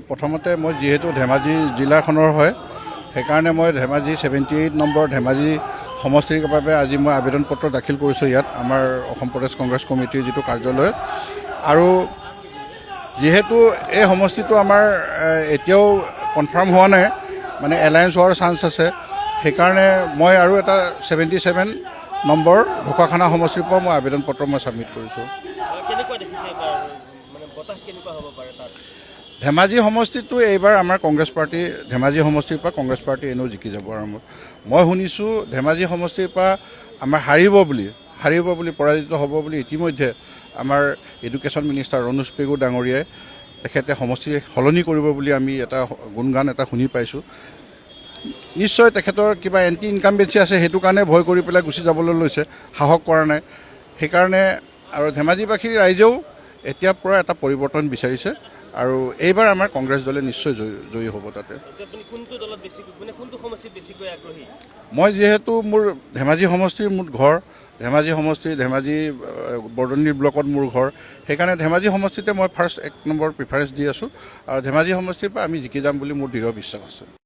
প্ৰথমতে মই যিহেতু ধেমাজি জিলাখনৰ হয় সেইকাৰণে মই ধেমাজি 78 নম্বৰ ধেমাজি সমষ্টিৰ বাবে আজি মই আবেদন পত্ৰ দাখিল কৰিছোঁ ইয়াত আমাৰ অসম প্ৰদেশ কংগ্ৰেছ কমিটিৰ যিটো কাৰ্যালয় আৰু যেহেতু এই সমষ্টিটো আমাৰ এতিয়াও কনফাৰ্ম হোৱা নাই মানে এলায়েন্স হোৱাৰ চান্স আছে সেইকাৰণে মই আৰু এটা 77 নম্বৰ ঢকুৱাখানা সমষ্টিৰ পৰা মই আবেদন পত্ৰ মই ছাবমিট কৰিছোঁ। ধেমাজি সমষ্টিটো এইবাৰ আমাৰ কংগ্ৰেছ পাৰ্টি ধেমাজি সমষ্টিৰ পৰা কংগ্ৰেছ পাৰ্টি এনেও জিকি যাব আৰু মই শুনিছোঁ ধেমাজি সমষ্টিৰ পৰা আমাৰ হাৰিব বুলি পৰাজিত হ'ব বুলি ইতিমধ্যে আমাৰ এডুকেশ্যন মিনিষ্টাৰ ৰণোজ পেগু ডাঙৰীয়াই তেখেতে সমষ্টি সলনি কৰিব বুলি আমি এটা গুণগান এটা শুনি পাইছোঁ। নিশ্চয় তেখেতৰ কিবা এণ্টি ইনকামবেঞ্চি আছে সেইটো কাৰণে ভয় কৰি পেলাই গুচি যাবলৈ লৈছে, সাহস কৰা নাই। সেইকাৰণে আৰু ধেমাজিবাসীৰ ৰাইজেও এতিয়াৰ পৰা এটা পৰিৱৰ্তন বিচাৰিছে আৰু এইবাৰ আমাৰ কংগ্ৰেছ দলে নিশ্চয় জয়ী হ'ব। তাতে মই যিহেতু মোৰ ধেমাজি সমষ্টিৰ মোৰ ঘৰ ধেমাজি সমষ্টিৰ ধেমাজি বৰদনী ব্লকত মোৰ ঘৰ সেইকাৰণে ধেমাজি সমষ্টিতে মই ফাৰ্ষ্ট 1 নম্বৰ প্ৰিফাৰেঞ্চ দি আছোঁ আৰু ধেমাজি সমষ্টিৰ পৰা আমি জিকি যাম বুলি মোৰ দৃঢ় বিশ্বাস আছে।